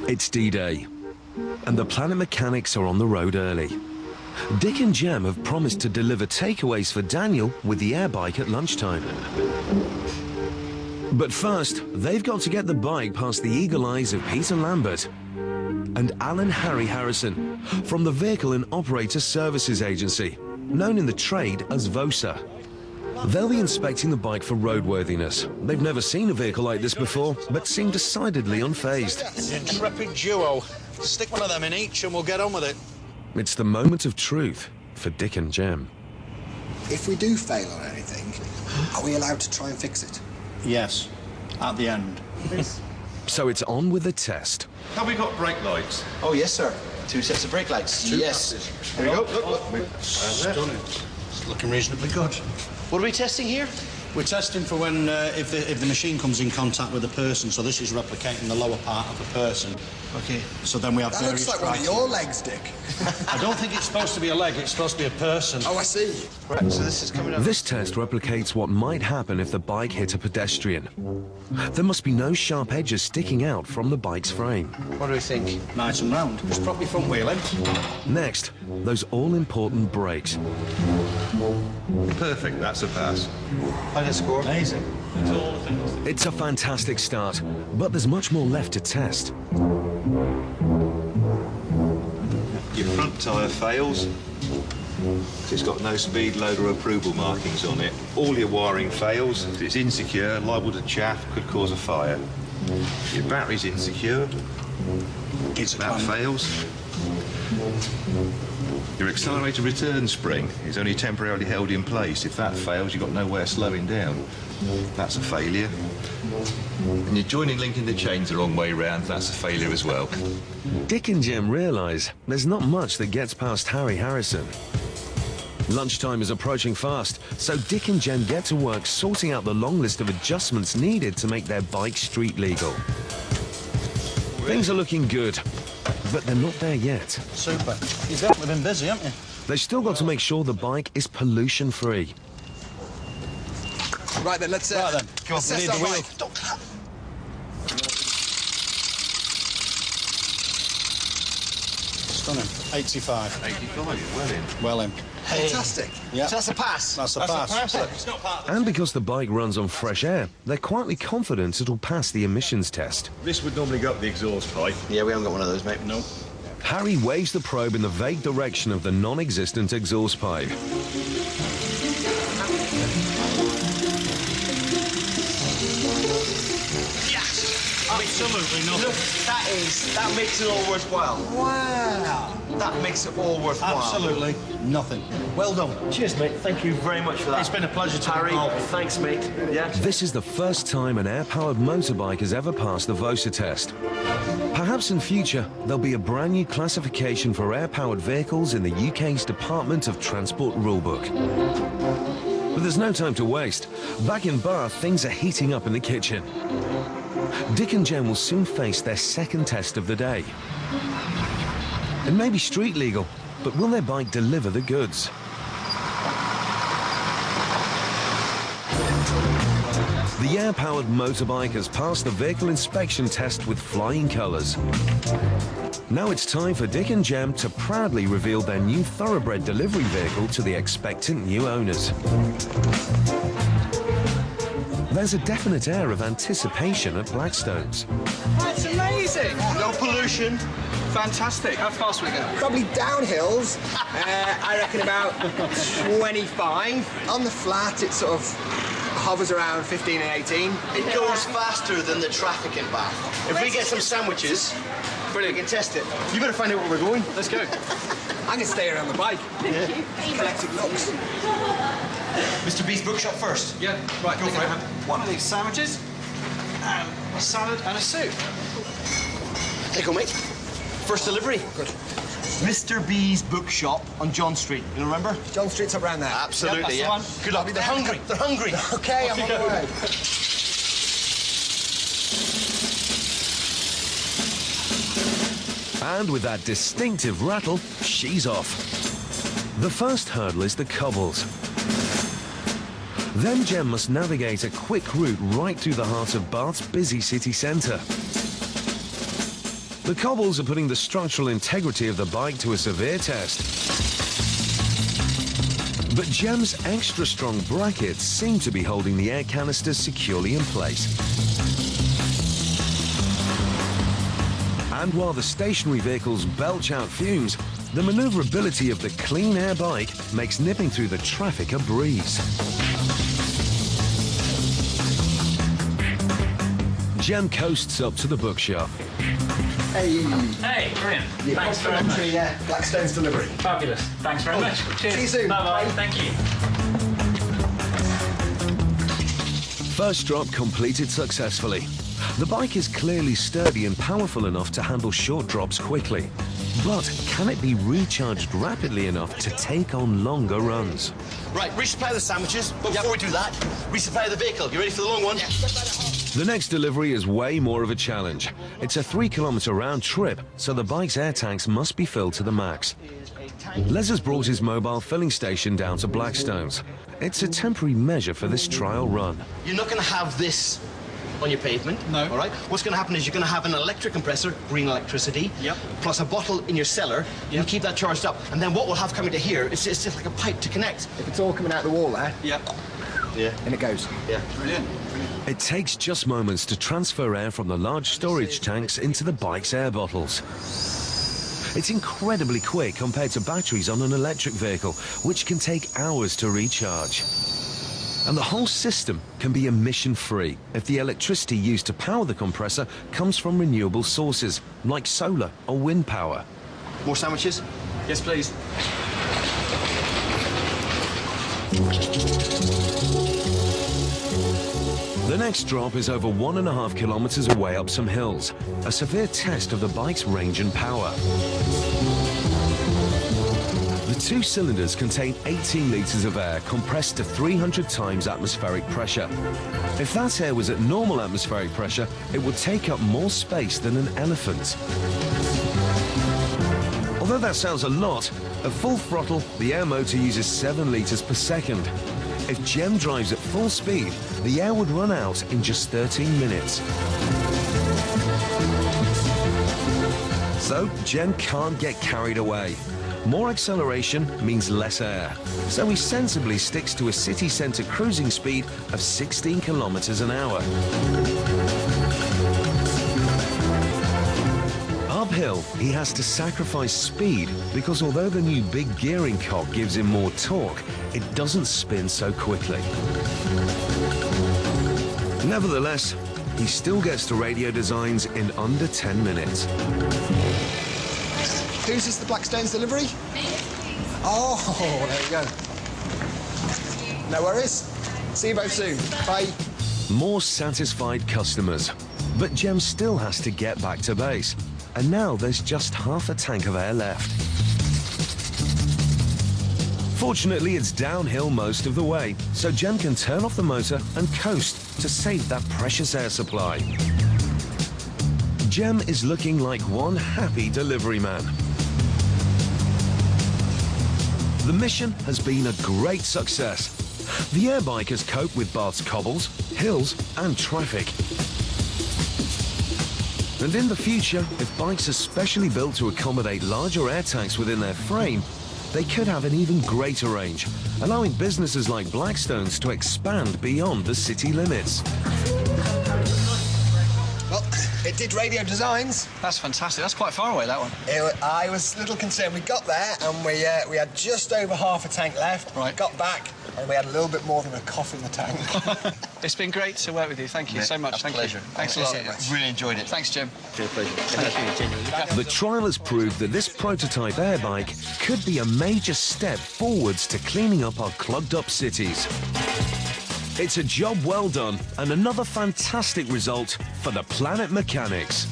It's D-Day, and the Planet mechanics are on the road early. Dick and Jem have promised to deliver takeaways for Daniel with the air bike at lunchtime. But first, they've got to get the bike past the eagle eyes of Peter Lambert and Alan Harry Harrison from the Vehicle and Operator Services Agency, known in the trade as VOSA. They'll be inspecting the bike for roadworthiness. They've never seen a vehicle like this before, but seem decidedly unfazed. Intrepid duo. Stick one of them in each and we'll get on with it. It's the moment of truth for Dick and Jem. If we do fail on anything, are we allowed to try and fix it? Yes, at the end. So it's on with the test. Have we got brake lights? Oh, yes, sir. 2 sets of brake lights. Yes. Here we go. Look. Stunning. It's looking reasonably good. What are we testing here? We're testing for when, if the machine comes in contact with a person, so this is replicating the lower part of a person. Okay. So then we have That various looks like one of your legs, Dick. I don't think it's supposed to be a leg, it's supposed to be a person. Oh, I see. Right, so this is coming up. This test replicates what might happen if the bike hit a pedestrian. There must be no sharp edges sticking out from the bike's frame. What do we think? Nice and round. It's properly front wheeling. Next, those all-important brakes. Perfect, that's a pass. How'd it score? Amazing. It's a fantastic start, but there's much more left to test. Your front tyre fails. It's got no speed loader approval markings on it. All your wiring fails. It's insecure, liable to chaff, could cause a fire. Your battery's insecure. That fails. Your accelerator return spring is only temporarily held in place. If that fails, you've got nowhere slowing down. That's a failure. And your joining link in the chain's the wrong way round. That's a failure as well. Dick and Jem realise there's not much that gets past Harry Harrison. Lunchtime is approaching fast, so Dick and Jem get to work sorting out the long list of adjustments needed to make their bike street legal. Things are looking good, but they're not there yet. Super. You've definitely been busy, haven't you? They've still got to make sure the bike is pollution-free. Right then, let's Come on, let's we test need our the wheel. bike. Don't clap. Stunning. 85. 85, well in. Well in. Fantastic. Yeah. So that's a pass. That's a pass. It's not part of And because the bike runs on fresh air, they're quietly confident it'll pass the emissions test. This would normally go up the exhaust pipe. Yeah, we haven't got one of those, mate. No. Harry waves the probe in the vague direction of the non-existent exhaust pipe. Absolutely nothing. Look, that makes it all worthwhile. Wow. That makes it all worthwhile. Absolutely nothing. Well done. Cheers, mate. Thank you very much for that. It's been a pleasure to Harry, be thanks, mate. Yeah. This is the first time an air-powered motorbike has ever passed the VOSA test. Perhaps in future, there'll be a brand new classification for air-powered vehicles in the UK's Department of Transport rulebook. But there's no time to waste. Back in Bath, things are heating up in the kitchen. Dick and Jem will soon face their second test of the day. It may be street legal, but will their bike deliver the goods? The air-powered motorbike has passed the vehicle inspection test with flying colours. Now it's time for Dick and Jem to proudly reveal their new thoroughbred delivery vehicle to the expectant new owners. There's a definite air of anticipation at Blackstone's. That's amazing. No pollution. Fantastic. How fast we go? Probably downhills, I reckon about 25. On the flat, it sort of hovers around 15 and 18. It goes faster than the traffic in Bath. If we get some sandwiches, brilliant, we can test it. You better find out where we're going. Let's go. I can stay around the bike. Collecting looks. Mr. B's bookshop first. Yeah, right, go for it. One of these sandwiches, and a salad and a soup. Take on, mate. First delivery. Good. Mr. B's bookshop on John Street. You remember? John Street's up around there. Absolutely, Yeah, yeah. that's the one. Good luck. They're hungry. They're hungry. Okay, I'm on the way. And with that distinctive rattle, she's off. The first hurdle is the cobbles. Then Jem must navigate a quick route right through the heart of Bath's busy city centre. The cobbles are putting the structural integrity of the bike to a severe test. But Jem's extra strong brackets seem to be holding the air canisters securely in place. And while the stationary vehicles belch out fumes, the manoeuvrability of the clean air bike makes nipping through the traffic a breeze. Jem coasts up to the bookshop. Hey. Hey, brilliant. Thanks very much. Complimentary Blackstone's delivery. Fabulous. Thanks very much. Cheers. See you soon. Bye-bye. Thank you. First drop completed successfully. The bike is clearly sturdy and powerful enough to handle short drops quickly. But can it be recharged rapidly enough to take on longer runs? Right, resupply the sandwiches, but before we do that, resupply the vehicle. You ready for the long one? Yeah. The next delivery is way more of a challenge. It's a 3-kilometre round trip, so the bike's air tanks must be filled to the max. Les has brought his mobile filling station down to Blackstone's. It's a temporary measure for this trial run. You're not going to have this on your pavement. No. All right? What's going to happen is you're going to have an electric compressor, green electricity, plus a bottle in your cellar. You keep that charged up. And then what we'll have coming to here, it's just like a pipe to connect. If it's all coming out the wall there, Yeah. and it goes. Yeah. Brilliant. It takes just moments to transfer air from the large storage tanks into the bike's air bottles. It's incredibly quick compared to batteries on an electric vehicle, which can take hours to recharge. And the whole system can be emission-free if the electricity used to power the compressor comes from renewable sources, like solar or wind power. More sandwiches? Yes, please. The next drop is over 1.5 kilometers away up some hills, a severe test of the bike's range and power. The 2 cylinders contain 18 litres of air compressed to 300 times atmospheric pressure. If that air was at normal atmospheric pressure, it would take up more space than an elephant. Although that sounds a lot, at full throttle, the air motor uses 7 litres per second. If Jem drives at full speed, the air would run out in just 13 minutes. So Jem can't get carried away. More acceleration means less air, so he sensibly sticks to a city centre cruising speed of 16 kilometers an hour. Uphill, he has to sacrifice speed because although the new big gearing cog gives him more torque, it doesn't spin so quickly. Nevertheless, he still gets to radio designs in under 10 minutes. Whose is the Blackstone's delivery? Oh, there you go. No worries. See you both soon. Bye. More satisfied customers. But Jem still has to get back to base. And now there's just half a tank of air left. Fortunately, it's downhill most of the way, so Jem can turn off the motor and coast to save that precious air supply. Jem is looking like one happy delivery man. The mission has been a great success. The air bike has coped with Bath's cobbles, hills and traffic. And in the future, if bikes are specially built to accommodate larger air tanks within their frame, they could have an even greater range, allowing businesses like Blackstone's to expand beyond the city limits. Well, it did radio designs. That's fantastic. That's quite far away, that one. I was a little concerned. We got there and we had just over half a tank left. Right. Got back and we had a little bit more than a cough in the tank. It's been great to work with you. Thank you so much. That's a pleasure. Thanks a lot. Really enjoyed it. Thanks, Jim. Pleasure. The trial has proved that this prototype air bike could be a major step forwards to cleaning up our clogged up cities. It's a job well done and another fantastic result for the Planet Mechanics.